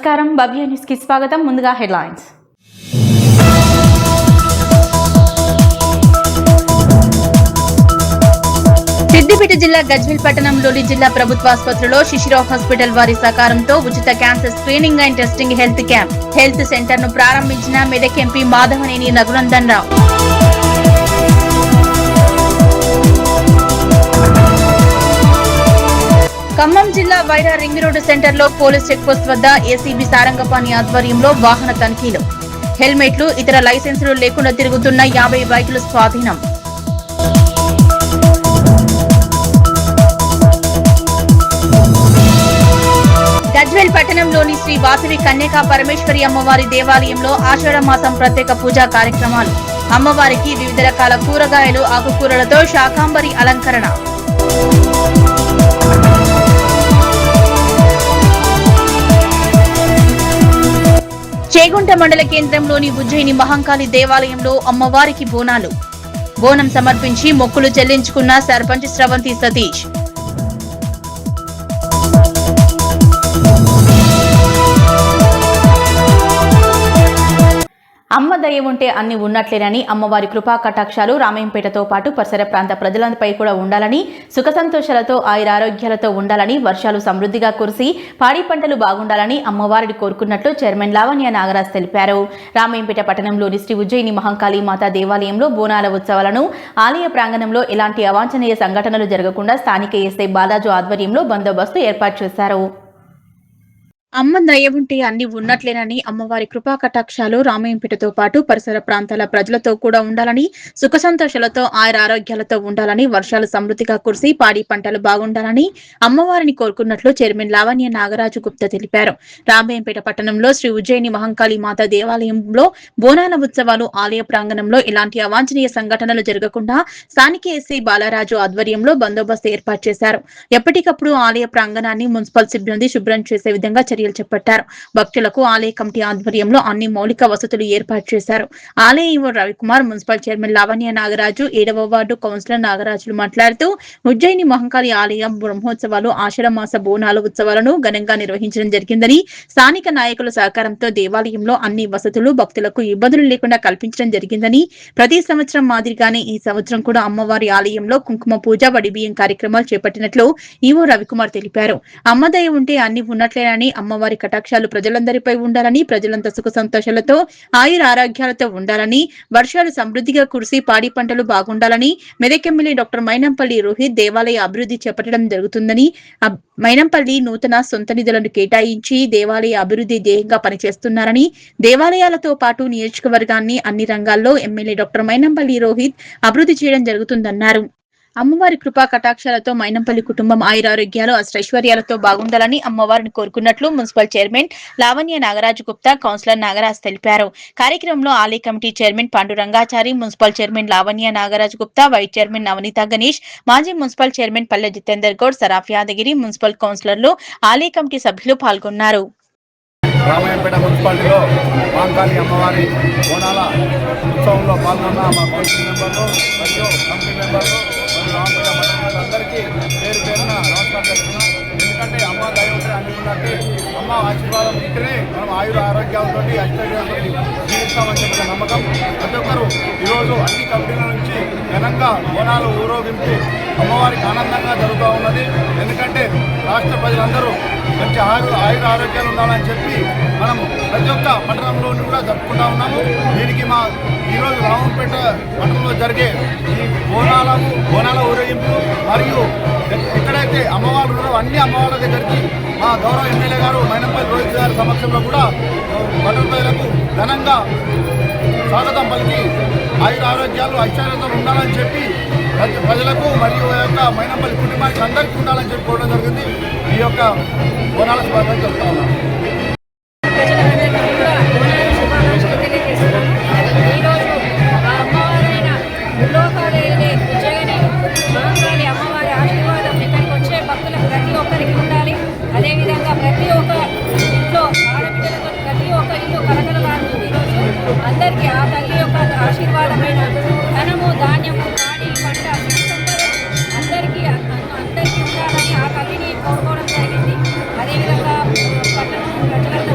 నమస్కారం భవ్య న్యూస్ కి స్వాగతం. ముందుగా హెడ్లైన్స్. సిద్దిపేట జిల్లా గజ్వేల్ పట్టణంలోని జిల్లా ప్రభుత్వ ఆసుపత్రిలో శిశిరావు హాస్పిటల్ వారి సహకారంతో ఉచిత cancer screening and testing health camp health centre ను ప్రారంభించిన మెదక్ ఎంపీ మాధవనేని రఘునందన్ రావు. ఖమ్మం జిల్లా వైరా రింగ్ రోడ్డు సెంటర్ లో పోలీస్ చెక్ పోస్ట్ వద్ద ఏసీబీ సారంగపాణి ఆధ్వర్యంలో వాహన తనిఖీలు. హెల్మెట్లు ఇతర లైసెన్సులు లేకుండా తిరుగుతున్న 50 బైకులు స్వాధీనం. గజ్వేల్ పట్టణంలోని శ్రీ వాసవి కన్యకా పరమేశ్వరి అమ్మవారి దేవాలయంలో ఆషాఢ మాసం ప్రత్యేక పూజా కార్యక్రమాలు. అమ్మవారికి వివిధ రకాల కూరగాయలు ఆకుకూరలతో శాకాంబరి అలంకరణ. చేగుంట మండల కేంద్రంలోని ఉజ్జయిని మహంకాళి దేవాలయంలో అమ్మవారికి బోనాలు. బోనం సమర్పించి మొక్కులు చెల్లించుకున్న సర్పంచ్ స్రవంతి సతీష్. అమ్మ దయ ఉంటే అన్ని ఉన్నట్లేనని, అమ్మవారి కృపా కటాక్షాలు రామయ్యంపేటతో పాటు పరిసర ప్రాంత ప్రజలపై కూడా ఉండాలని, సుఖ సంతోషాలతో ఆయురారోగ్యాలతో ఉండాలని, వర్షాలు సమృద్ధిగా కురిసి పాడి పంటలు బాగుండాలని అమ్మవారిని కోరుకున్నట్లు చైర్మన్ లావణ్య నాగరాజ్ తెలిపారు. రామయ్యంపేట పట్టణంలోని శ్రీ ఉజ్జయిని మహంకాళి మాతా దేవాలయంలో బోనాల ఉత్సవాలను ఆలయ ప్రాంగణంలో ఎలాంటి అవాంఛనీయ సంఘటనలు జరగకుండా స్థానిక ఎస్ఐ బాలాజు ఆధ్వర్యంలో బందోబస్తు ఏర్పాటు చేశారు. అమ్మ దయ ఉంటే అన్ని ఉన్నట్లేనని, అమ్మవారి కృపా కటాక్షాలు రామయ్యంపేటతో పాటు పరిసర ప్రాంతాల ప్రజలతో కూడా ఉండాలని, సుఖ సంతోషాలతో ఆరోగ్యాలతో ఉండాలని, వర్షాలు సమృద్ధిగా కురిసి పాడి పంటలు బాగుండాలని అమ్మవారిని కోరుకున్నట్లు చైర్మన్ లావణ్య నాగరాజు గుప్తా తెలిపారు. రామయ్యంపేట పట్టణంలో శ్రీ ఉజ్జయిని మహంకాళి మాతా దేవాలయంలో బోనాల ఉత్సవాలు ఆలయ ప్రాంగణంలో ఎలాంటి అవాంఛనీయ సంఘటనలు జరగకుండా స్థానిక ఎస్ఐ బాలరాజు ఆధ్వర్యంలో బందోబస్తు ఏర్పాటు చేశారు. ఎప్పటికప్పుడు ఆలయ ప్రాంగణాన్ని మున్సిపల్ సిబ్బంది శుభ్రం చేసే విధంగా చర్యలు చేపట్టారు. భక్తులకు ఆలయ కమిటీ ఆధ్వర్యంలో అన్ని మౌలిక వసతులు ఏర్పాటు చేశారు. ఆలయ EO Ravikumar, municipal chairman Lavanya Nagaraju, 7వ వార్డు కౌన్సిలర్ నాగరాజులు మాట్లాడుతూ ఉజ్జయిని మహంకాళి ఆలయం బ్రహ్మోత్సవాలు ఆషాఢ మాస బోనాల ఉత్సవాలను ఘనంగా నిర్వహించడం జరిగిందని, స్థానిక నాయకుల సహకారంతో దేవాలయంలో అన్ని వసతులు భక్తులకు ఇబ్బందులు లేకుండా కల్పించడం జరిగిందని, ప్రతి సంవత్సరం మాదిరిగానే ఈ సంవత్సరం కూడా అమ్మవారి ఆలయంలో కుంకుమ పూజ, వడిబియ్యం కార్యక్రమాలు చేపట్టినట్లు ఈవో రవికుమార్ తెలిపారు. అమ్మదయ ఉంటే అన్ని ఉన్నట్లేనని, అమ్మవారి కటాక్షాలు ప్రజలందరిపై ఉండాలని, ప్రజలంతా సుఖ సంతోషాలతో ఆరోగ్యాలతో ఉండాలని, వర్షాలు సమృద్ధిగా కురిసి పాడి పంటలు బాగుండాలని మెదక్ ఎమ్మెల్యే డాక్టర్ మైనంపల్లి రోహిత్ దేవాలయ అభివృద్ధి చేపట్టడం జరుగుతుందని, మైనంపల్లి నూతన సొంత నిధులను కేటాయించి దేవాలయ అభివృద్ధి ధ్యేయంగా పనిచేస్తున్నారని, దేవాలయాలతో పాటు నియోజకవర్గాన్ని అన్ని రంగాల్లో ఎమ్మెల్యే డాక్టర్ మైనంపల్లి రోహిత్ అభివృద్ధి చేయడం జరుగుతుందన్నారు. అమ్మవారి కృపా కటాక్షాలతో మైనంపల్లి కుటుంబం ఆయురారోగ్యాలు అష్టైశ్వర్యాలతో బాగుండాలని అమ్మవారిని కోరుకున్నట్లు municipal chairman Lavanya Nagaraju Gupta, councillor Nagaraj తెలిపారు. కార్యక్రమంలో ఆలయ committee chairman Pandurangachari, municipal chairman Lavanya Nagaraju Gupta, vice chairman Navaneetha Ganesh, మాజీ municipal chairman Palle Jithender Goud, Saraf Yadagiri, municipal కౌన్సిలర్లు, ఆలయ కమిటీ సభ్యులు పాల్గొన్నారు. రామయ్యంపేట మున్సిపాలిటీలో మహంకాళి అమ్మవారి బోనాల ఉత్సవంలో పాల్గొన్న మా కౌన్సిల్ మెంబర్లు మరియు కమిటీ మెంబర్లు మరియు రామపేట మండలందరికీ పేరు పేరున నమస్కారం చేస్తున్నాం. ఎందుకంటే అమ్మ దయ ఉంటే అన్ని ఉన్నట్టు, అమ్మ ఆశీర్వాదం ఉంటేనే మనం ఆరోగ్యాలతో ఐశ్వర్యాలతో జీవిస్తామని చెప్పిన నమ్మకం. ప్రతి ఒక్కరు ఈరోజు అన్ని కమిటీల నుంచి ఘనంగా బోనాలు ఊరేగింపు అమ్మవారికి ఆనందంగా జరుగుతూ ఉన్నది. ఎందుకంటే రాష్ట్ర ప్రజలందరూ మంచి ఆరోగ్యాలు ఉండాలని చెప్పి మనం ప్రతి ఒక్క పట్టణంలోని కూడా జరుపుకుంటా ఉన్నాము. దీనికి మా ఈరోజు రామపేట పట్టణంలో జరిగే ఈ బోనాల ఊరేగింపు మరియు ఎక్కడైతే అమ్మవారు ఉన్నారో అన్ని అమ్మవార్ల దగ్గరికి మా గౌరవ ఎమ్మెల్యే గారు మైనంపల్లి రోహిత్ గారి సమక్షంలో కూడా పట్టణ ప్రజలకు ఘనంగా స్వాగతం పలికి ఆరోగ్యాలు ఐశ్వర్యంతో ఉండాలని చెప్పి ప్రజలకు మరియు యొక్క మైనంపల్లి కుటుంబానికి అందరికీ ఉండాలని చెప్పి కోరడం జరిగింది. ఈ యొక్క బోనాల శుభాకాంక్షలు చెప్తా ఉన్నాను. అదేవిధంగా ప్రతి ఒక్క ఇంట్లో ఆడపిల్లలతో ప్రతి ఒక్క ఇల్లు కలకలలాడుతుంది. ఈరోజు అందరికీ ఆ తల్లి యొక్క ఆశీర్వాదమైన ధనము, ధాన్యము, పాడి పంట అందరికీ ఉండాలని ఆ తల్లిని కోరుకోవడం జరిగింది. అదేవిధంగా పట్టణం ప్రజలందరూ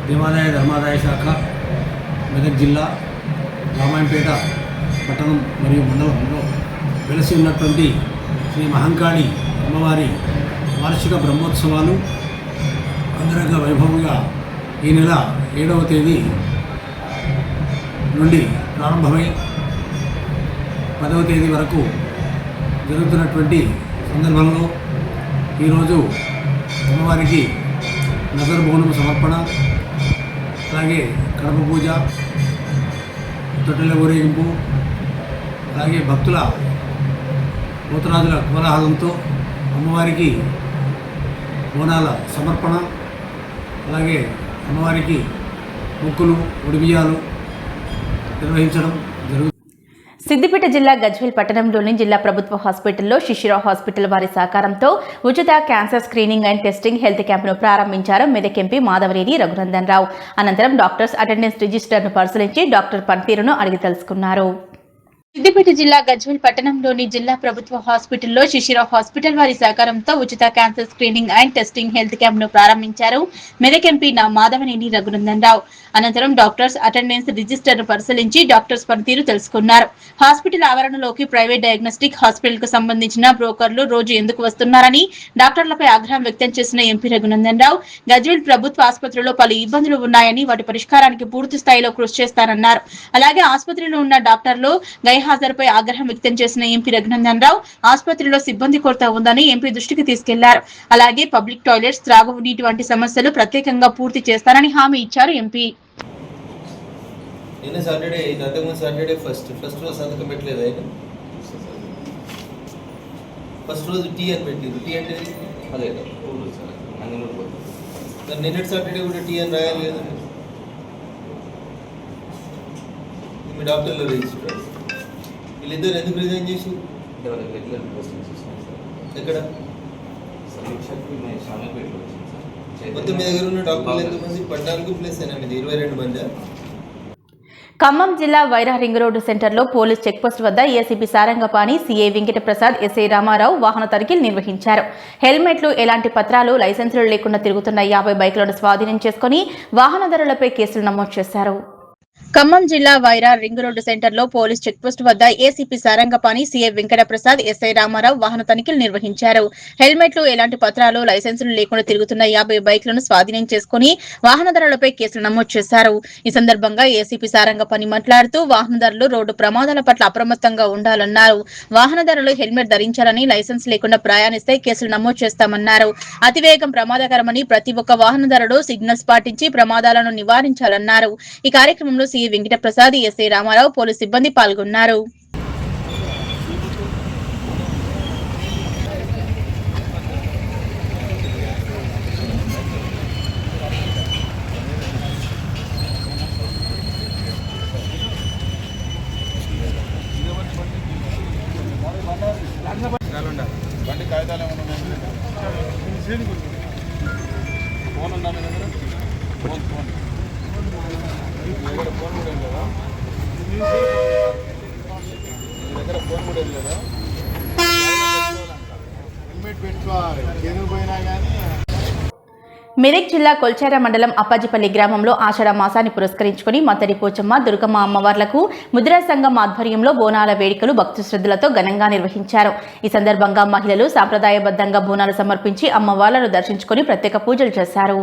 దేవాదాయ ధర్మాదాయ శాఖ మెదక్ జిల్లా రామాయంపేట పట్టణం మరియు మండలంలో వెలసి ఉన్నటువంటి శ్రీ మహంకాళి అమ్మవారి వార్షిక బ్రహ్మోత్సవాలు అంగరంగ వైభవంగా ఈ నెల 7వ తేదీ నుండి ప్రారంభమై 10వ తేదీ వరకు జరుగుతున్నటువంటి సందర్భంలో ఈరోజు అమ్మవారికి నగర బోనం సమర్పణ, అలాగే కడప పూజ, తొట్టెల ఊరేగింపు, అలాగే భక్తుల పోతరాజుల కోలాహలంతో అమ్మవారికి బోనాల సమర్పణ, అలాగే అమ్మవారికి మొక్కులు ఉడిబియ్యాలు నిర్వహించడం జరుగుతుంది. సిద్దిపేట జిల్లా గజ్వేల్ పట్టణంలోని జిల్లా ప్రభుత్వ హాస్పిటల్లో శిశిరావు హాస్పిటల్ వారి సహకారంతో ఉచిత cancer screening and testing health క్యాంపును ప్రారంభించారు మెదక్ ఎంపీ మాధవరేని రఘునందన్ రావు. అనంతరం డాక్టర్స్ అటెండెన్స్ రిజిస్టర్ను పరిశీలించి డాక్టర్ పనితీరును అడిగి తెలుసుకున్నారు. సిద్దిపేట జిల్లా గజ్వేల్ పట్టణంలోని జిల్లా ప్రభుత్వ హాస్పిటల్లో శిశిరావు హాస్పిటల్ వారి సహకారంతో ఉచిత cancer screening and testing health camp ను ప్రారంభించారు మెదక్ ఎంపీ మాధవనేని రఘునందన్ రావు. అనంతరం డాక్టర్స్ అటెండెన్స్ రిజిస్టర్ ను పరిశీలించి డాక్టర్స్ పనితీరు తెలుసుకున్నారు. హాస్పిటల్ ఆవరణలోకి ప్రైవేట్ డయాగ్నోస్టిక్ హాస్పిటల్ కు సంబంధించిన బ్రోకర్లు రోజు ఎందుకు వస్తున్నారని డాక్టర్లపై ఆగ్రహం వ్యక్తం చేసిన ఎంపీ రఘునందన్ రావు గజ్వేల్ ప్రభుత్వ ఆసుపత్రిలో పలు ఇబ్బందులు ఉన్నాయని వాటి పరిష్కారానికి పూర్తి స్థాయిలో కృషి చేస్తారన్నారు. అలాగే ఆసుపత్రిలో ఉన్న డాక్టర్లు హాజరుపై ఆగ్రహం వ్యక్తం చేసిన ఎంపీ రఘునందన్ రావు ఆసుపత్రిలో సిబ్బంది కొరత ఉందని ఎంపీ దృష్టికి తీసుకెళ్లారు. అలాగే పబ్లిక్ టాయిలెట్స్, త్రాగునీటి వంటి సమస్యలు ప్రత్యేకంగా పూర్తి చేస్తారని హామీ ఇచ్చారు ఎంపీ. సాటర్డే ఫస్ట్ రోజు సంతకం పెట్టలేదు ఆయన. ఫస్ట్ రోజు టీ అని పెట్టింది. టీ అంటే అదే నిన్నటి సాటర్డే కూడా టీ అని రాయాలి కదా. మీ డాక్టర్లో రిజిస్టర్ వీళ్ళిద్దరు ఎందుకు రిజైన్ చేసి ఎక్కడ మొత్తం మీ దగ్గర ఉన్న డాక్టర్లు ఎంతమంది? 14 ప్లస్ 8 22 మంది. ఖమ్మం జిల్లా వైరా రింగ్ రోడ్డు సెంటర్లో పోలీస్ చెక్పోస్ట్ వద్ద ACP Sarangapani, CI Venkataprasad, SI Ramarao వాహన తనిఖీలు నిర్వహించారు. హెల్మెట్లు, ఎలాంటి పత్రాలు, లైసెన్సులు లేకుండా తిరుగుతున్న 50 బైకులను స్వాధీనం చేసుకుని వాహనదారులపై కేసులు నమోదు చేశారు. ఖమ్మం జిల్లా వైరా రింగ్ రోడ్డు సెంటర్లో పోలీస్ చెక్పోస్ట్ వద్ద ACP Sarangapani, CI Venkataprasad, SI Ramarao వాహన తనిఖీలు నిర్వహించారు. హెల్మెట్లు, ఎలాంటి పత్రాలు, లైసెన్సులు లేకుండా తిరుగుతున్న 50 బైకులను స్వాధీనం చేసుకుని వాహనదారులపై కేసులు నమోదు చేశారు. ఈ సందర్భంగా ఏసీపీ సారంగపాణి మాట్లాడుతూ వాహనదారులు రోడ్డు ప్రమాదాల పట్ల అప్రమత్తంగా ఉండాలన్నారు. వాహనదారులు హెల్మెట్ ధరించాలని, లైసెన్స్ లేకుండా ప్రయాణిస్తే కేసులు నమోదు చేస్తామన్నారు. అతివేగం ప్రమాదకరమని ప్రతి ఒక్క వాహనదారుడు సిగ్నల్స్ పాటించి ప్రమాదాలను నివారించాలన్నారు. ఈ కార్యక్రమంలో CI Venkataprasad, SI Ramarao, police సిబ్బంది పాల్గొన్నారు. బండి కాగితాలు ఏమైనా ఫోన్ ఉందా మీ దగ్గర? ఫోన్ మీ దగ్గర ఫోన్ కూడా లేదా? మీ దగ్గర ఫోన్ కూడా లేదా? హెల్మెట్ పెట్టుకోవాలి. ఎందుకు పోయినా కానీ. మెదక్ జిల్లా కొల్చార మండలం అప్పాజిపల్లి గ్రామంలో ఆషాఢ మాసాన్ని పురస్కరించుకుని మత్తడి పోచమ్మ, దుర్గమ్మ అమ్మవార్లకు ముద్రా సంఘం ఆధ్వర్యంలో బోనాల వేడుకలు భక్తి శ్రద్ధలతో ఘనంగా నిర్వహించారు. ఈ సందర్భంగా మహిళలు సాంప్రదాయబద్ధంగా బోనాలు సమర్పించి అమ్మవార్లను దర్శించుకుని ప్రత్యేక పూజలు చేశారు.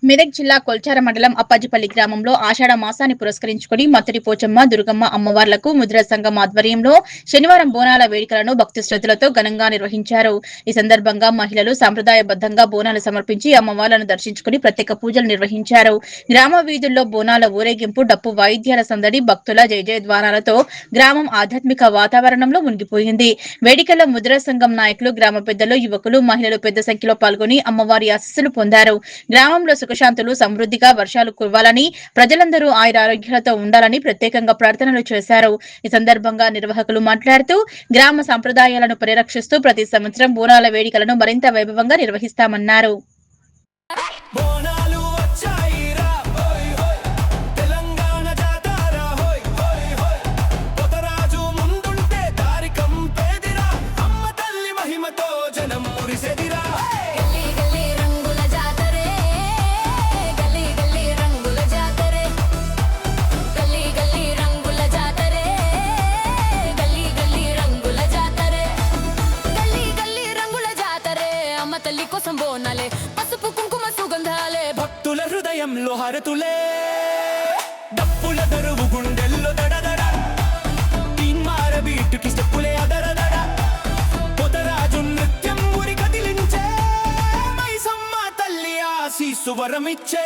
మెదక్ జిల్లా కొల్చార మండలం అప్పాజిపల్లి గ్రామంలో ఆషాఢ మాసాన్ని పురస్కరించుకుని మత్తడి పోచమ్మ, దుర్గమ్మ అమ్మవార్లకు ముద్రా సంఘం ఆధ్వర్యంలో శనివారం బోనాల వేడుకలను భక్తి శ్రద్ధలతో ఘనంగా నిర్వహించారు. ఈ సందర్భంగా మహిళలు సాంప్రదాయబద్ధంగా బోనాలు సమర్పించి అమ్మవార్లను దర్శించుకుని ప్రత్యేక పూజలు నిర్వహించారు. గ్రామ వీధుల్లో బోనాల ఊరేగింపు, డప్పు వాయిద్యాల సందడి, భక్తుల జయజయధ్వానాలతో గ్రామం ఆధ్యాత్మిక వాతావరణంలో మునిగిపోయింది. వేడుకల్లో ముద్రా సంఘం నాయకులు, గ్రామ పెద్దలు, యువకులు, మహిళలు పెద్ద సంఖ్యలో పాల్గొని అమ్మవారి ఆశీస్సులు పొందారు. గ్రామంలో సుఖశాంతులు, సమృద్ధిగా వర్షాలు కురవాలని, ప్రజలందరూ ఆయురారోగ్యాలతో ఉండాలని ప్రత్యేకంగా ప్రార్థనలు చేశారు. ఈ సందర్భంగా నిర్వాహకులు మాట్లాడుతూ గ్రామ సంప్రదాయాలను పరిరక్షిస్తూ ప్రతి సంవత్సరం బోనాల వేడుకలను మరింత వైభవంగా నిర్వహిస్తామన్నారు. గల్లీ గల్లీ రంగుల జాతరే, గల్లీ గల్లీ వరమిచ్చే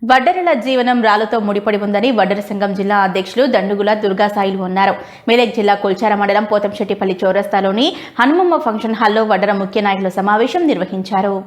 వడ్డెరల జీవనం రాళ్లతో ముడిపడి ఉందని వడ్డెర సంఘం జిల్లా అధ్యక్షులు దండుగుల దుర్గాసాయిలు అన్నారు. మెదక్ జిల్లా కొల్చార మండలం పోతంశెట్టిపల్లి చౌరస్తాలోని హనుమమ్మ ఫంక్షన్ హాల్లో వడ్డెర ముఖ్య నాయకుల సమావేశం నిర్వహించారు.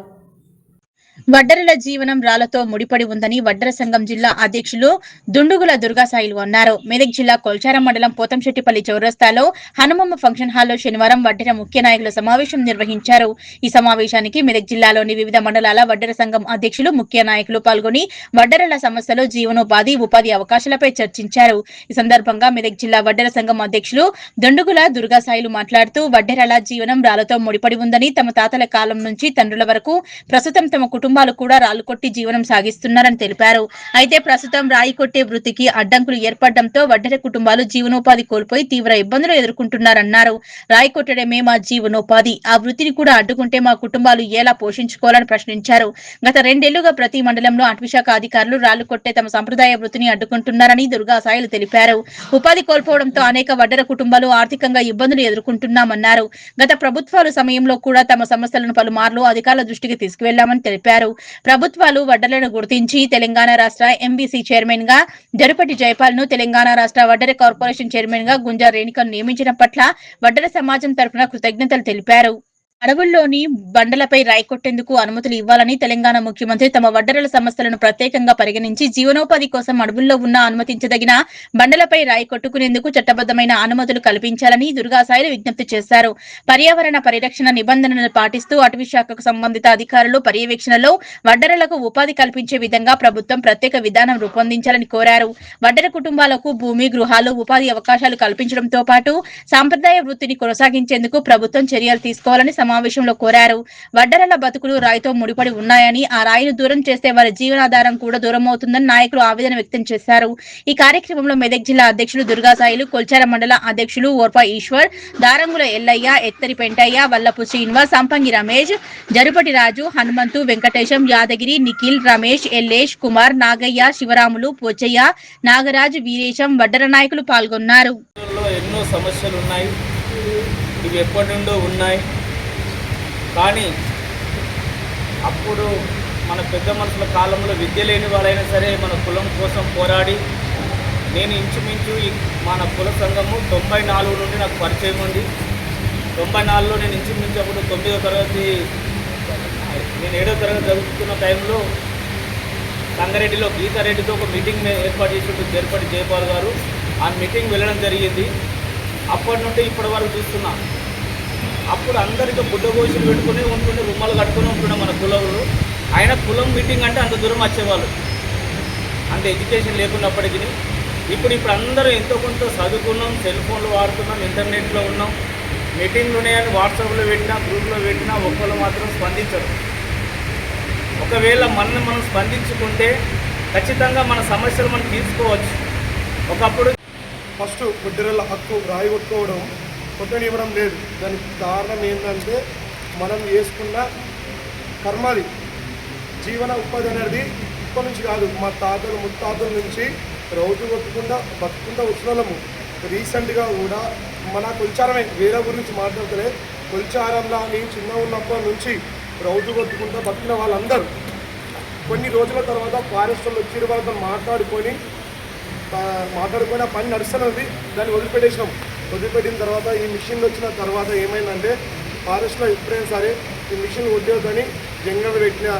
వడ్డెరల జీవనం రాళ్లతో ముడిపడి ఉందని వడ్డెర సంఘం జిల్లా అధ్యక్షులు దుండుగుల దుర్గాసాయిలు అన్నారు. మెదక్ జిల్లా కొల్చార మండలం పోతంశెట్టిపల్లి చౌరస్తాలో హనుమమ్మ ఫంక్షన్ హాల్లో శనివారం వడ్డెర ముఖ్య నాయకుల సమావేశం నిర్వహించారు. ఈ సమావేశానికి మెదక్ జిల్లాలోని వివిధ మండలాల వడ్డెర సంఘం అధ్యక్షులు ముఖ్య నాయకులు పాల్గొని వడ్డెరల సమస్యలు, జీవనోపాధి, ఉపాధి అవకాశాలపై చర్చించారు. ఈ సందర్భంగా మెదక్ జిల్లా వడ్డెర సంఘం అధ్యక్షులు దుండుగుల దుర్గాసాయిలు మాట్లాడుతూ వడ్డెరల జీవనం రాళ్లతో ముడిపడి ఉందని, తమ తాతల కాలం నుంచి తండ్రుల వరకు ప్రస్తుతం తమ కుటుంబాలు కూడా రాళ్లు కొట్టి జీవనం సాగిస్తున్నారని తెలిపారు. అయితే ప్రస్తుతం రాయి కొట్టే వృత్తికి అడ్డంకులు ఏర్పడడంతో వడ్డెర కుటుంబాలు జీవనోపాధి కోల్పోయి తీవ్ర ఇబ్బందులు ఎదుర్కొంటున్నారన్నారు. రాయి కొట్టడమే మా జీవనోపాధి, ఆ వృత్తిని కూడా అడ్డుకుంటే మా కుటుంబాలు ఎలా పోషించుకోవాలని ప్రశ్నించారు. గత 2 ఏళ్లుగా ప్రతి మండలంలో అటవీశాఖ అధికారులు రాళ్లు కొట్టే తమ సంప్రదాయ వృత్తిని అడ్డుకుంటున్నారని దుర్గాసాయిలు తెలిపారు. ఉపాధి కోల్పోవడంతో అనేక వడ్డెర కుటుంబాలు ఆర్థికంగా ఇబ్బందులు ఎదుర్కొంటున్నామన్నారు. గత ప్రభుత్వాల సమయంలో కూడా తమ సమస్యలను పలుమార్లు అధికారుల దృష్టికి తీసుకువెళ్లామని తెలిపారు. ప్రభుత్వాలు వడ్డెరలను గుర్తించి తెలంగాణ రాష్ట్ర ఎంబీసీ చైర్మన్ గా జరుపటి జైపాల్ ను, తెలంగాణ రాష్ట్ర వడ్డెర కార్పొరేషన్ చైర్మన్ గా గుంజా రేణుకను నియమించడం పట్ల వడ్డెర సమాజం తరఫున కృతజ్ఞతలు తెలిపారు. అడవుల్లోని బండలపై రాయి కొట్టేందుకు అనుమతులు ఇవ్వాలని తెలంగాణ ముఖ్యమంత్రి తమ వడ్డెరల సమస్యలను ప్రత్యేకంగా పరిగణించి జీవనోపాధి కోసం అడవుల్లో ఉన్న అనుమతించదగిన బండలపై రాయి కొట్టుకునేందుకు చట్టబద్దమైన అనుమతులు కల్పించాలని దుర్గాసాయిలు విజ్ఞప్తి చేశారు. పర్యావరణ పరిరక్షణ నిబంధనలు పాటిస్తూ అటవీ శాఖకు సంబంధిత అధికారులు పర్యవేక్షణలో వడ్డెరలకు ఉపాధి కల్పించే విధంగా ప్రభుత్వం ప్రత్యేక విధానం రూపొందించాలని కోరారు. వడ్డెర కుటుంబాలకు భూమి, గృహాలు, ఉపాధి అవకాశాలు కల్పించడంతో పాటు సాంప్రదాయ వృత్తిని కొనసాగించేందుకు ప్రభుత్వం చర్యలు తీసుకోవాలని సమావేశంలో కోరారు. వడ్డెరల బతుకులు రాయితో ముడిపడి ఉన్నాయని, ఆ రాయిని దూరం చేస్తే వారి జీవనాధారం కూడా దూరం అవుతుందని నాయకులు ఆవేదన వ్యక్తం చేశారు. ఈ కార్యక్రమంలో మెదక్ జిల్లా అధ్యక్షులు దుర్గాసాయిలు, కొల్చార మండల అధ్యక్షులు ఓర్పా ఈశ్వర్, దారంగుల ఎల్లయ్య, ఎత్తరి పెంటయ్య, వల్లపు శ్రీనివాస్, సంపంగి రమేష్, జరుపటి రాజు, హనుమంతు, వెంకటేశం, యాదగిరి, నిఖిల్, రమేష్, ఎల్లేష్, కుమార్, నాగయ్య, శివరాములు, పోచయ్య, నాగరాజ్, వీరేశం, వడ్డెర నాయకులు పాల్గొన్నారు. ఎన్నో సమస్యలు ఉన్నాయి, ఇవి ఎప్పటి నుండో ఉన్నాయి. కానీ అప్పుడు మన పెద్ద మనుషుల కాలంలో విద్య లేని వాళ్ళైనా సరే మన కులం కోసం పోరాడి, నేను ఇంచుమించు మన కుల సంఘము 94 నుండి నాకు పరిచయం ఉంది. 94లో నేను ఇంచుమించు అప్పుడు 9వ తరగతి, నేను 7వ తరగతి చదువుతున్న టైంలో సంగారెడ్డిలో గీతారెడ్డితో ఒక మీటింగ్ ఏర్పాటు చేసి జరుపటి జయపాల్ గారు, ఆ మీటింగ్ వెళ్ళడం జరిగింది. అప్పటి నుండి ఇప్పటి వరకు చూస్తున్నా. అప్పుడు అందరికీ బుడ్డగోషులు పెట్టుకుని ఉంటుండే, రుమాలు కట్టుకుని ఉంటుండే మన కులంలో. ఆయన కులం మీటింగ్ అంటే అంత దూరం వచ్చేవాళ్ళు, అంత ఎడ్యుకేషన్ లేకున్నప్పటికీ. ఇప్పుడు అందరూ ఎంతో కొంత చదువుకున్నాం, సెల్ ఫోన్లు వాడుతున్నాం, ఇంటర్నెట్లో ఉన్నాం. మీటింగ్లు ఉన్నాయని వాట్సాప్లో పెట్టినా, గ్రూప్లో పెట్టినా ఒక్కళ్ళు మాత్రం స్పందించరు. ఒకవేళ మనం స్పందించుకుంటే ఖచ్చితంగా మన సమస్యలు మనం తీసుకోవచ్చు. ఒకప్పుడు ఫస్ట్ వడ్డెరల హక్కు రాయి కొట్టుకోవడం, కొట్టనివ్వడం లేదు. దానికి కారణం ఏంటంటే మనం చేసుకున్న కర్మది. జీవన ఉపాధి అనేది ఇప్పటి నుంచి కాదు, మా తాతలు ముత్తాతల నుంచి రోజు కొట్టుకుంటా బతుకుంటా వచ్చినోళ్ళము. రీసెంట్గా కూడా మన కొల్చారమే, వేరే గురించి మాట్లాడుతలే, కొల్చారంలో నేను చిన్న ఉన్నప్పటి నుంచి రోజు కొట్టుకుంటా బతికిన వాళ్ళందరూ కొన్ని రోజుల తర్వాత ఫారెస్ట్లో వచ్చి వాళ్ళతో మాట్లాడుకొని ఆ పని నడుస్తున్నది. దాన్ని వదిలిపెట్టేసినాం. వదిలిపెట్టిన తర్వాత ఈ మిషన్లు వచ్చిన తర్వాత ఏమైందంటే ఫారెస్ట్లో ఎప్పుడైనా సరే ఈ మిషన్ కొట్టేదని జంగలు పెట్టినా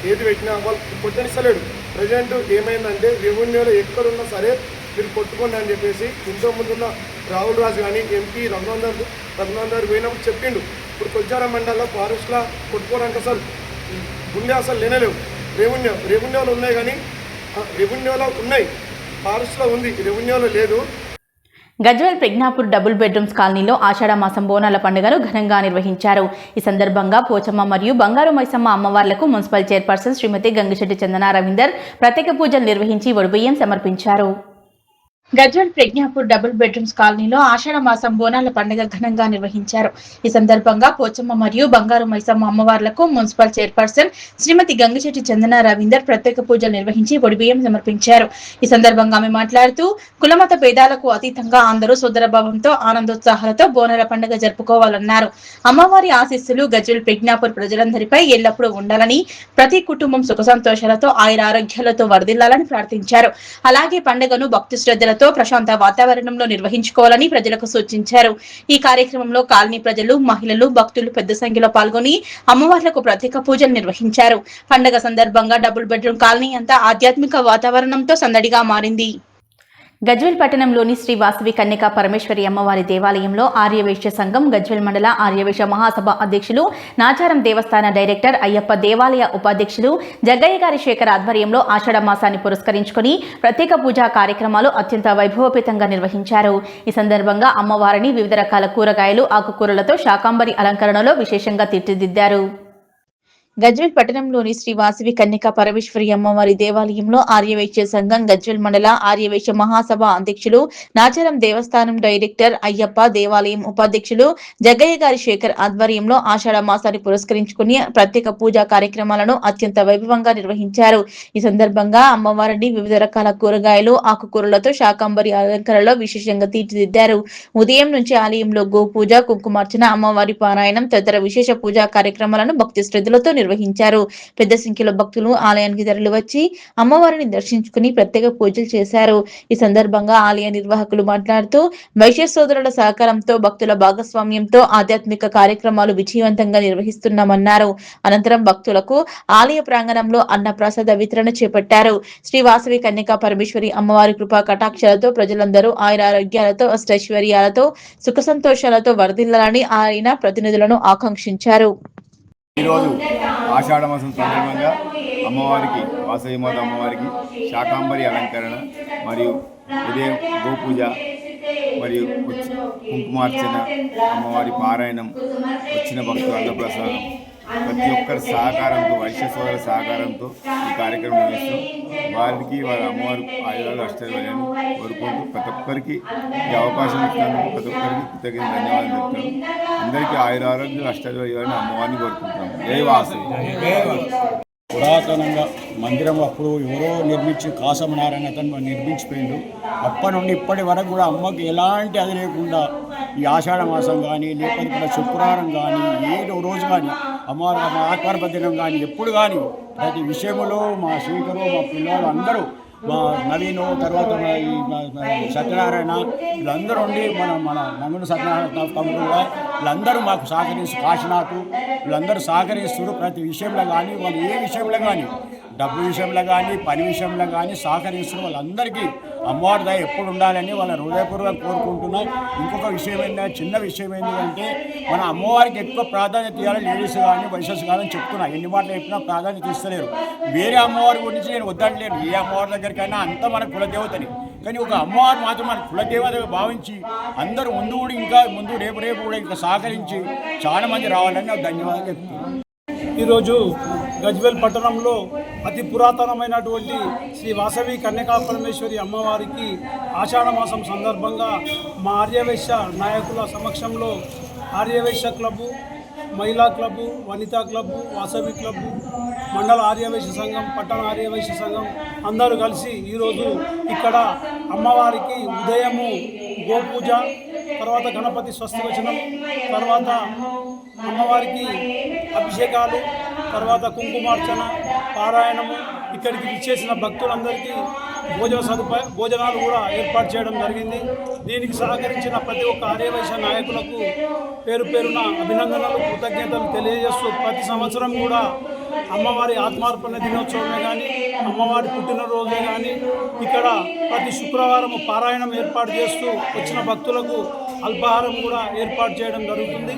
ఏది పెట్టినా వాళ్ళు కొట్టనిస్తలేడు. ప్రజెంట్ ఏమైందంటే రెవెన్యూలో ఎక్కడున్నా సరే మీరు కొట్టుకోండి అని చెప్పేసి ఇంతో ముందున్న రాహుల్ రాజు కానీ ఎంపీ రఘునందన్ పోయినప్పుడు చెప్పిండు. ఇప్పుడు కొల్చార మండలంలో ఫారెస్ట్లో కొట్టుకోవడానికి అసలు గుండె అసలు లేనలేవు. రెవెన్యూలో ఉన్నాయి, కానీ రెవెన్యూలో ఉన్నాయి, ఫారెస్ట్లో ఉంది, రెవెన్యూలో లేదు. గజ్వేల్ ప్రజ్ఞాపూర్ డబుల్ బెడ్రూమ్స్ కాలనీలో ఆషాఢ మాసం బోనాల పండుగను ఘనంగా నిర్వహించారు. ఈ సందర్భంగా పోచమ్మ మరియు బంగారు మైసమ్మ అమ్మవార్లకు మున్సిపల్ చైర్పర్సన్ శ్రీమతి గంగిశెట్టి చందన రవీందర్ ప్రత్యేక పూజలు నిర్వహించి వడుబియ్యం సమర్పించారు. గజ్వేల్ ప్రజ్ఞాపూర్ డబుల్ బెడ్రూమ్స్ కాలనీలో ఆషాఢ మాసం బోనాల పండుగ ఘనంగా నిర్వహించారు. ఈ సందర్భంగా పోచమ్మ మరియు బంగారు మైసమ్మ అమ్మవార్లకు మున్సిపల్ చైర్పర్సన్ శ్రీమతి గంగిశెట్టి చందన రవీందర్ ప్రత్యేక పూజలు నిర్వహించి ఒడిబియ్యం సమర్పించారు. ఈ సందర్భంగా ఆమె మాట్లాడుతూ కులమత భేదాలకు అతీతంగా అందరూ సోదరభావంతో ఆనందోత్సాహాలతో బోనాల పండుగ జరుపుకోవాలన్నారు. అమ్మవారి ఆశీస్సులు గజ్వేల్ ప్రజ్ఞాపూర్ ప్రజలందరిపై ఎల్లప్పుడూ ఉండాలని, ప్రతి కుటుంబం సుఖ సంతోషాలతో ఆయురారోగ్యాలతో వర్ధిల్లాలని ప్రార్థించారు. అలాగే పండుగను భక్తి శ్రద్ధలతో ప్రశాంత వాతావరణంలో నిర్వహించుకోవాలని ప్రజలకు సూచించారు. ఈ కార్యక్రమంలో కాలనీ ప్రజలు, మహిళలు, భక్తులు పెద్ద సంఖ్యలో పాల్గొని అమ్మవార్లకు ప్రత్యేక పూజలు నిర్వహించారు. పండుగ సందర్భంగా డబుల్ బెడ్రూమ్ కాలనీ అంతా ఆధ్యాత్మిక వాతావరణంతో సందడిగా మారింది. గజ్వేల్ పట్టణంలోని శ్రీ వాసవి కన్యకా పరమేశ్వరి అమ్మవారి దేవాలయంలో ఆర్యవైశ్య సంఘం గజ్వేల్ మండల ఆర్యవైశ్య మహాసభ అధ్యక్షులు, నాచారం దేవస్థాన డైరెక్టర్, అయ్యప్ప దేవాలయ ఉపాధ్యక్షులు జగ్గయ్య గారి శేఖర్ ఆధ్వర్యంలో ఆషాఢ మాసాన్ని పురస్కరించుకుని ప్రత్యేక పూజా కార్యక్రమాలు అత్యంత వైభవపేతంగా నిర్వహించారు. ఈ సందర్భంగా అమ్మవారిని వివిధ రకాల కూరగాయలు, ఆకుకూరలతో శాకాంబరి అలంకరణలో విశేషంగా తీర్చిదిద్దారు. గజ్వేల్ పట్టణంలోని శ్రీ వాసవి కన్యకా పరమేశ్వరి అమ్మవారి దేవాలయంలో ఆర్యవైశ్య సంఘం గజ్వేల్ మండల ఆర్యవైశ్య మహాసభ అధ్యక్షులు, నాచారం దేవస్థానం డైరెక్టర్, అయ్యప్ప దేవాలయం ఉపాధ్యక్షులు జగ్గయ్య గారి శేఖర్ ఆధ్వర్యంలో ఆషాఢ మాసాన్ని పురస్కరించుకుని ప్రత్యేక పూజా కార్యక్రమాలను అత్యంత వైభవంగా నిర్వహించారు. ఈ సందర్భంగా అమ్మవారిని వివిధ రకాల కూరగాయలు, ఆకుకూరలతో శాకాంబరి అలంకరణలో విశేషంగా తీర్చిదిద్దారు. ఉదయం నుంచి ఆలయంలో గోపూజ, కుంకుమార్చన, అమ్మవారి పారాయణం తదితర విశేష పూజా కార్యక్రమాలను భక్తి శ్రద్ధలతో నిర్వహించారు. పెద్ద సంఖ్యలో భక్తులు ఆలయానికి తరలివచ్చి అమ్మవారిని దర్శించుకుని ప్రత్యేక పూజలు చేశారు. ఈ సందర్భంగా ఆలయ నిర్వాహకులు మాట్లాడుతూ వైశ్య సోదరుల సహకారంతో, భక్తుల భాగస్వామ్యంతో ఆధ్యాత్మిక కార్యక్రమాలు విజయవంతంగా నిర్వహిస్తున్నామన్నారు. అనంతరం భక్తులకు ఆలయ ప్రాంగణంలో అన్నప్రసాద వితరణ చేపట్టారు. శ్రీ వాసవి కన్యకా పరమేశ్వరి అమ్మవారి కృపా కటాక్షాలతో ప్రజలందరూ ఆయురారోగ్యాలతో, అష్టైశ్వర్యాలతో, సుఖ సంతోషాలతో వర్ధిల్లాలని ఆయన ప్రతినిధులను ఆకాంక్షించారు. ఈరోజు ఆషాఢ మాసం సందర్భంగా అమ్మవారికి, వాసవి మాత అమ్మవారికి శాకాంబరి అలంకరణ మరియు ఉదయం గోపూజ మరియు కుంకుమార్చన, అమ్మవారి పారాయణం, వచ్చిన భక్తులు అన్నప్రసాదం, ప్రతి ఒక్కరి సహకారంతో, వైశ్య సోదరుల సహకారంతో ఈ కార్యక్రమం నిర్వహిస్తాం. వారికి వారి అమ్మవారి ఆయుధాలు అష్టైశ్వర్యాన్ని కోరుకుంటూ ప్రతి ఒక్కరికి ఈ అవకాశం ఇచ్చినందుకు ప్రతి ఒక్కరికి కృతజ్ఞత ధన్యవాదాలు చెప్తాను. అందరికీ ఆయురారోగ్యాలు అష్టైశ్వర్యాన్ని అమ్మవారిని కోరుకుంటాం. జై వాసవి. పురాతనంగా మందిరం అప్పుడు ఎవరో నిర్మించి కాసమనారాయణ అతను నిర్మించిపోయిండు. అప్పటి నుండి ఇప్పటి వరకు కూడా అమ్మకి ఎలాంటి అది లేకుండా ఈ ఆషాఢ మాసం కానీ, లేకపోతే శుక్రవారం కానీ, ఏదో రోజు కానీ అమ్మవారి ఆత్మార్ప దినం కానీ, ఎప్పుడు కానీ ప్రతి విషయంలో మా శ్రీకరు, మా పిల్లలు అందరూ, మా నవీను, తర్వాత సత్యనారాయణ, వీళ్ళందరూ ఉండి మన నంగుడు సత్యనారాయణ తమ్ముడు కూడా వీళ్ళందరూ మాకు సహకరిస్తూ, కాశీనాథ్ వీళ్ళందరూ సహకరిస్తారు. ప్రతి విషయంలో కానీ, వాళ్ళు ఏ విషయంలో కానీ, డబ్బు విషయంలో కానీ, పని విషయంలో కానీ సహకరిస్తున్న వాళ్ళందరికీ అమ్మవారి దయ ఎప్పుడు ఉండాలని వాళ్ళ హృదయపూర్వకంగా కోరుకుంటున్నాం. ఇంకొక విషయం ఏంటంటే, చిన్న విషయం ఏంటంటే, మన అమ్మవారికి ఎక్కువ ప్రాధాన్యత ఇవ్వాలి. లేడీస్ కానీ, వయసెస్ కానీ చెప్తున్నా, ఎన్ని మాటలు చెప్పినా ప్రాధాన్యత ఇస్తలేరు. వేరే అమ్మవారి గురించి నేను వద్దట్లేను, ఏ అమ్మవారి దగ్గరికైనా అంతా మన కులదేవతని. కానీ ఒక అమ్మవారు మాత్రం మన కులదేవతగా భావించి అందరూ ముందు కూడా ఇంకా ముందు రేపు కూడా ఇంకా సహకరించి చాలా మంది రావాలని నాకు ధన్యవాదాలు చెప్తున్నాను. ఈరోజు గజ్వేల్ పట్టణంలో అతి పురాతనమైనటువంటి శ్రీ వాసవి కన్యకా పరమేశ్వరి అమ్మవారికి ఆషాఢ మాసం సందర్భంగా మా ఆర్యవైశ్య నాయకుల సమక్షంలో ఆర్యవైశ్య క్లబ్బు, మహిళా club, Vanitha club, Vasavi club, మండల ఆర్యవైశ్య సంఘం, పట్టణ ఆర్యవైశ్య సంఘం అందరూ కలిసి ఈరోజు ఇక్కడ అమ్మవారికి ఉదయము గోపూజ, తర్వాత గణపతి స్వస్తివచనం, తర్వాత అమ్మవారికి అభిషేకాలు, తర్వాత కుంకుమార్చన, పారాయణము, ఇక్కడికి విచ్చేసిన భక్తులందరికీ భోజనాలు కూడా ఏర్పాటు చేయడం జరిగింది. దీనికి సహకరించిన ప్రతి ఒక్క ఆర్యవైశ్య నాయకులకు పేరు పేరున అభినందనలు, కృతజ్ఞతలు తెలియజేస్తూ ప్రతి సంవత్సరం కూడా అమ్మవారి ఆత్మార్పణ దినోత్సవమే కానీ, అమ్మవారి పుట్టినరోజే కానీ ఇక్కడ ప్రతి శుక్రవారం పారాయణం ఏర్పాటు చేస్తూ వచ్చిన భక్తులకు అల్పాహారం కూడా ఏర్పాటు చేయడం జరుగుతుంది.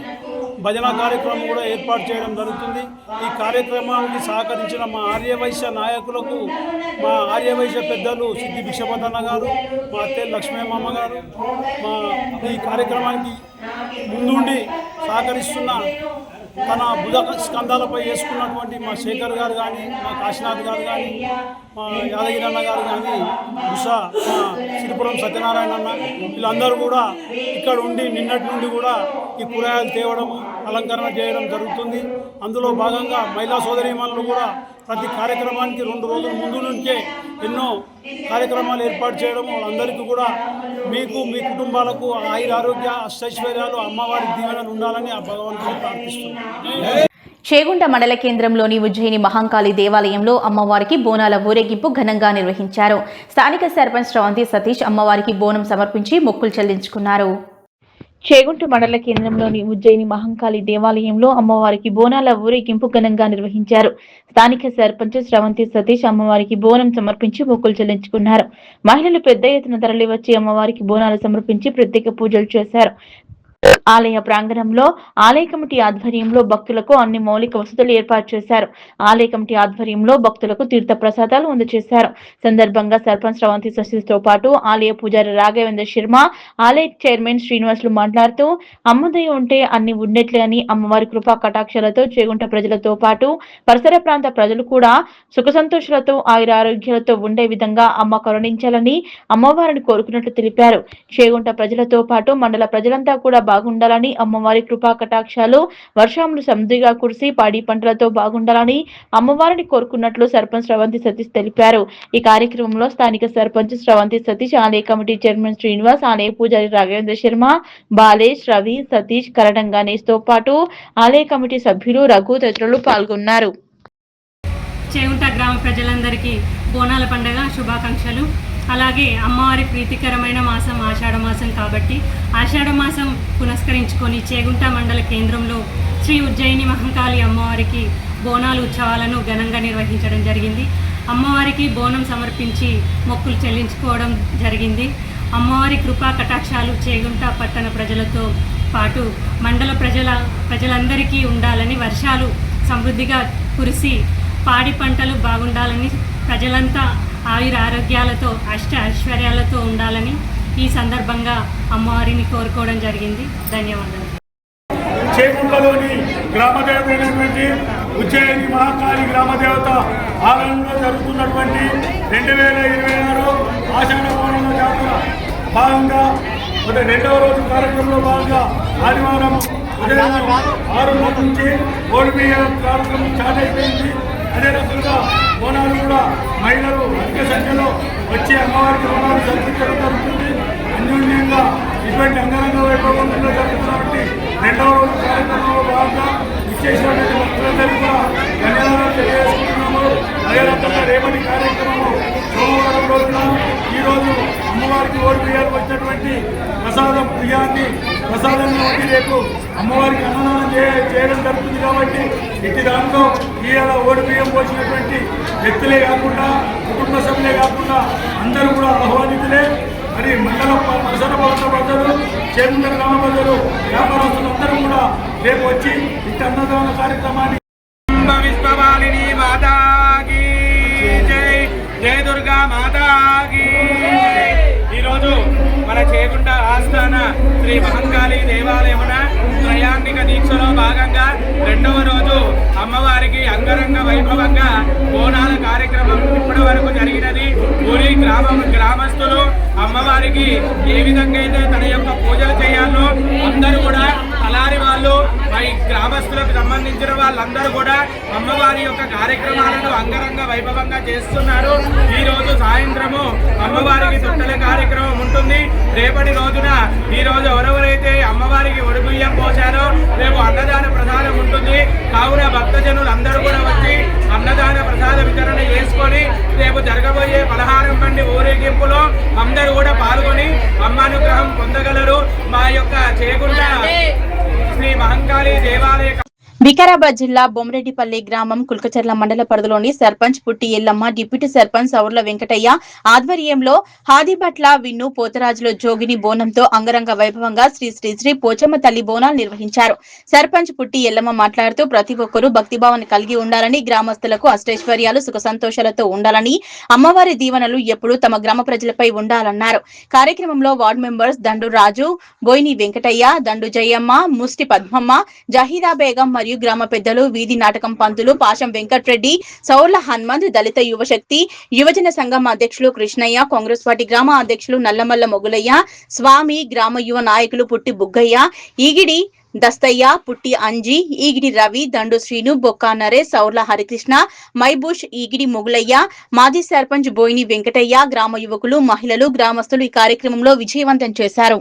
భజన కార్యక్రమం కూడా ఏర్పాటు చేయడం జరుగుతుంది. ఈ కార్యక్రమానికి సహకరించిన మా ఆర్యవైశ్య నాయకులకు, మా ఆర్యవైశ్య పెద్దలు సిద్ధి భిక్షపతన్న గారు, మా అత్తే లక్ష్మీమ్మ గారు, మా ఈ కార్యక్రమానికి ముందుండి సహకరిస్తున్న తన బుధ స్కంధాలపై వేసుకున్నటువంటి మా శేఖర్ గారు కానీ, మా కాశీనాథ్ గారు కానీ, మా యాదగిరి అన్న గారు కానీ, ఉషా, మా సిరిపురం సత్యనారాయణ అన్న, వీళ్ళందరూ కూడా ఇక్కడ ఉండి నిన్నటి నుండి కూడా ఈ కూరగాయలు తేవడం, అలంకరణ చేయడం జరుగుతుంది. అందులో భాగంగా మహిళా సోదరీమణులు కూడా ప్రతి కార్యక్రమానికి 2 రోజుల ముందు నుంచే ఎన్నో కార్యక్రమాలు ఏర్పాటు చేయడం, వాళ్ళందరికీ కూడా మీకు, మీ కుటుంబాలకు ఆరోగ్య అష్టైశ్వర్యాలు, అమ్మవారి దీవెనలు ఉండాలని ఆ భగవంతుని ప్రార్థిస్తున్నాను. చేగుంట మండల కేంద్రంలోని ఉజ్జయిని మహంకాళి దేవాలయంలో అమ్మవారికి బోనాల ఊరేగింపు ఘనంగా నిర్వహించారు. స్థానిక సర్పంచ్ శ్రవంతి సతీష్ అమ్మవారికి బోనం సమర్పించి మొక్కులు చెల్లించుకున్నారు. చేగుంట మండల కేంద్రంలోని ఉజ్జయిని మహంకాళి దేవాలయంలో అమ్మవారికి బోనాల ఊరేగింపు ఘనంగా నిర్వహించారు. స్థానిక సర్పంచ్ శ్రవంతి సతీష్ అమ్మవారికి బోనం సమర్పించి మొక్కులు చెల్లించుకున్నారు. మహిళలు పెద్ద ఎత్తున తరలివచ్చి అమ్మవారికి బోనాలు సమర్పించి ప్రత్యేక పూజలు చేశారు. ఆలయ ప్రాంగణంలో ఆలయ కమిటీ ఆధ్వర్యంలో భక్తులకు అన్ని మౌలిక వసతులు ఏర్పాటు చేశారు. ఆలయ కమిటీ ఆధ్వర్యంలో భక్తులకు తీర్థ ప్రసాదాలు అందజేశారు. సందర్భంగా సర్పంచ్ శ్రవంతి సతీష్తో పాటు ఆలయ పూజారి రాఘవేంద్ర శర్మ, ఆలయ చైర్మన్ శ్రీనివాసులు మాట్లాడుతూ అమ్మదయ ఉంటే అన్ని ఉన్నట్లే అని అమ్మవారి కృపా కటాక్షాలతో చేగుంట ప్రజలతో పాటు పరిసర ప్రాంత ప్రజలు కూడా సుఖ సంతోషాలతో ఆయురారోగ్యాలతో ఉండే విధంగా అమ్మ కరుణించాలని అమ్మవారిని కోరుకున్నట్లు తెలిపారు. చేగుంట ప్రజలతో పాటు మండల ప్రజలంతా కూడా బాగుండాలని, అమ్మవారి కృపా కటాక్షాలు వర్షాములు సమృద్ధిగా కురిసి పాడి పంటలతో బాగుండాలని అమ్మవారిని కోరుకున్నట్లు సర్పంచ్ శ్రవంతి సతీష్ తెలిపారు. ఈ కార్యక్రమంలో స్థానిక సర్పంచ్ శ్రవంతి సతీష్, ఆలయ కమిటీ చైర్మన్ శ్రీనివాస్, ఆలయ పూజారి రాఘవేంద్ర శర్మ, బాలేష్, రవి, సతీష్, కరడం గణేష్ తో పాటు ఆలయ కమిటీ సభ్యులు రఘు తదితరులు పాల్గొన్నారు. చేగుంట గ్రామ ప్రజలందరికీ బోనాల పండుగ శుభాకాంక్షలు. అలాగే అమ్మవారి ప్రీతికరమైన మాసం ఆషాఢ మాసం కాబట్టి ఆషాఢ మాసం పునస్కరించుకొని చేగుంట మండల కేంద్రంలో శ్రీ ఉజ్జయిని మహంకాళి అమ్మవారికి బోనాలు ఉత్సవాలను ఘనంగా నిర్వహించడం జరిగింది. అమ్మవారికి బోనం సమర్పించి మొక్కులు చెల్లించుకోవడం జరిగింది. అమ్మవారి కృపా కటాక్షాలు చేగుంట పట్టణ ప్రజలతో పాటు మండల ప్రజలందరికీ ఉండాలని, వర్షాలు సమృద్ధిగా కురిసి పాడి పంటలు బాగుండాలని, ప్రజలంతా ఆయురారోగ్యాలతో ఐశ్వర్యాలతో ఉండాలని ఈ సందర్భంగా అమ్మవారిని కోరుకోవడం జరిగింది. ధన్యవాదాలు. చేగుంటలోని గ్రామదేవతైనటువంటి ఉజ్జయిని మహాకాళి గ్రామదేవత ఆలయంలో జరుగుతున్నటువంటి 2026 ఆషాఢ పౌర్ణమి జాతర భాగంగా 2వ రోజు కార్యక్రమంలో భాగంగా ఆదివారం ఉదయం 6 నుంచి ఓడిబియ్య కార్యక్రమం స్టార్ట్ అయిపోయింది. అదే రకంగా బోనాలు కూడా మహిళలు అధిక సంఖ్యలో వచ్చి అమ్మవారికి బోనాలు జరిపించడం జరుగుతుంది. అన్యోన్యంగా ఇటువంటి అంగరంగ వైభవంలో జరుగుతున్నటువంటి 2వ రోజు కార్యక్రమంలో భాగంగా విశేషమైనటువంటి భక్తులందరికీ కూడా ధన్యవాదాలు తెలియజేసుకుంటున్నాము. అదే రకంగా రేపటి కార్యక్రమము సోమవారం రోజున ఈరోజు అమ్మవారికి ఓడి బియ్యాలు వచ్చినటువంటి ప్రసాదం బియ్యాన్ని ప్రసాదంగా ఉండి రేపు అమ్మవారికి అన్నదానం చేయడం జరుగుతుంది. కాబట్టి ఇటు దాంట్లో ఈవేళ ఓడి బియ్యం పోసినటువంటి వ్యక్తులే కాకుండా, కుటుంబ సభ్యులే కాకుండా అందరూ కూడా ఆహ్వానితులే. మరి మండల పరిసర ప్రాంత ప్రజలు, చేగుంట గ్రామ ప్రజలు, వ్యాపారస్తులు అందరూ కూడా రేపు వచ్చి ఇటు అన్నదాన కార్యక్రమాన్ని విశ్వవాలిని మాతాకి జై, జయ దుర్గా మాతాకి. ఈరోజు మన చేగుంట ఆస్థాన శ్రీ మహంకాళి దేవాలయమున త్రయాణిక దీక్షలో భాగంగా 2వ రోజు అమ్మవారికి అంగరంగ వైభవంగా బోనాల కార్యక్రమం ఇప్పటి వరకు జరిగినది. ఊరి గ్రామస్తులు అమ్మవారికి ఏ విధంగా అయితే తన యొక్క పూజలు చేయాలో అందరూ కూడా అలారి వాళ్ళు, మరి గ్రామస్తులకు సంబంధించిన వాళ్ళందరూ కూడా అమ్మవారి యొక్క కార్యక్రమాలను అంగరంగ వైభవంగా చేస్తున్నారు. ఈ రోజు సాయంత్రము అమ్మవారికి తొట్టెల కార్యక్రమం ఉంటుంది. రేపటి రోజున ఈ రోజు ఎవరెవరైతే అమ్మవారికి ఒడిబియ్యం పోశారో రేపు అన్నదాన ప్రసాదం ఉంటుంది. కావున భక్తజనులు అందరూ కూడా వచ్చి అన్నదాన ప్రసాద వితరణ చేసుకొని రేపు జరగబోయే పలహారం బండి ఊరేగింపులో అందరూ కూడా పాల్గొని అమ్మానుగ్రహం పొందగలరు. మా యొక్క చేగుంట శ్రీ మహంకాళి దేవాలయ వికారాబాద్ జిల్లా బొమ్మరెడ్డిపల్లి గ్రామం కుల్కచర్ల మండల పరిధిలోని సర్పంచ్ పుట్టి ఎల్లమ్మ, డిప్యూటీ సర్పంచ్ సౌర్ల వెంకటయ్య ఆధ్వర్యంలో హాదిబట్ల విన్ను పోతరాజులో జోగిని బోనంతో అంగరంగ వైభవంగా శ్రీ శ్రీ శ్రీ పోచమ్మ తల్లి బోనాలు నిర్వహించారు. సర్పంచ్ పుట్టి ఎల్లమ్మ మాట్లాడుతూ ప్రతి ఒక్కరూ భక్తిభావాన్ని కలిగి ఉండాలని, గ్రామస్తులకు అష్టైశ్వర్యాలు సుఖ సంతోషాలతో ఉండాలని, అమ్మవారి దీవెనలు ఎప్పుడూ తమ గ్రామ ప్రజలపై ఉండాలన్నారు. కార్యక్రమంలో వార్డు మెంబర్స్ దండు రాజు, బోయిని వెంకటయ్య, దండు జయమ్మ, ముష్టి పద్మమ్మ, జహీదా బేగం మరియు మరియు గ్రామ పెద్దలు, వీధి నాటకం పంతులు పాశం వెంకట్రెడ్డి, సౌర్ల హనుమంత్, దళిత యువశక్తి యువజన సంఘం అధ్యక్షులు కృష్ణయ్య, కాంగ్రెస్ పార్టీ గ్రామ అధ్యక్షులు నల్లమల్ల మొగులయ్య, స్వామి, గ్రామ యువ నాయకులు పుట్టి బుగ్గయ్య, ఈగిడి దస్తయ్య, పుట్టి అంజి, ఈగిడి రవి, దండు శ్రీను, బొక్కా నరేష్, సౌర్ల హరికృష్ణ, మైబూష్, ఈగిడి మొగులయ్య, మాజీ సర్పంచ్ బోయిని వెంకటయ్య, గ్రామ యువకులు, మహిళలు, గ్రామస్తులు ఈ కార్యక్రమంలో విజయవంతం చేశారు.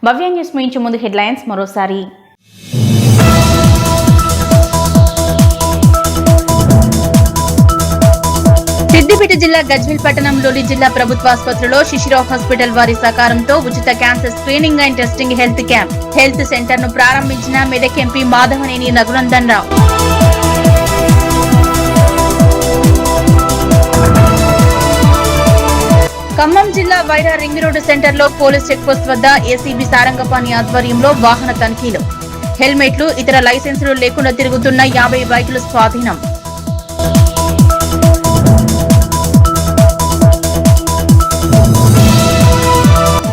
భవ్య న్యూస్ ముగించే ముందు హెడ్లైన్స్ మరోసారి. సిద్దిపేట జిల్లా గజ్వేల్ పట్టణంలోని జిల్లా ప్రభుత్వ ఆసుపత్రిలో శిశిరావు హాస్పిటల్ వారి సహకారంతో ఉచిత cancer screening and testing health camp. Health centre ను ప్రారంభించిన మెదక్ ఎంపీ మాధవనేని రఘునందన్ రావు. ఖమ్మం జిల్లా వైరా రింగ్ రోడ్డు సెంటర్ లో పోలీస్ చెక్ పోస్ట్ వద్ద ఏసీబీ సారంగపాణి ఆధ్వర్యంలో వాహన తనిఖీలు. హెల్మెట్లు, ఇతర లైసెన్సులు లేకుండా తిరుగుతున్న 50 బైకులు స్వాధీనం.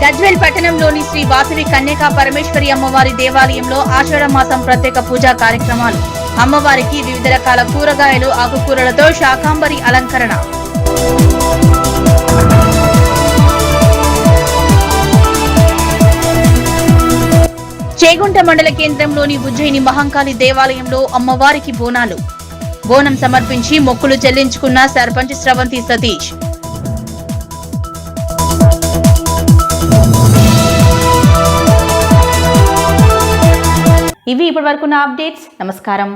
గజ్వేల్ పట్టణంలోని శ్రీ వాసవి కన్యకా పరమేశ్వరి అమ్మవారి దేవాలయంలో ఆషాఢ మాసం ప్రత్యేక పూజా కార్యక్రమాలు. అమ్మవారికి వివిధ రకాల కూరగాయలు, ఆకుకూరలతో శాకాంబరి అలంకరణ. చేగుంట మండల కేంద్రంలోని ఉజ్జయిని మహంకాళి దేవాలయంలో అమ్మవారికి బోనాలు. బోనం సమర్పించి మొక్కులు చెల్లించుకున్న సర్పంచ్ స్రవంతి సతీష్. ఇవి ఇప్పటివరకున్న అప్డేట్స్. నమస్కారం.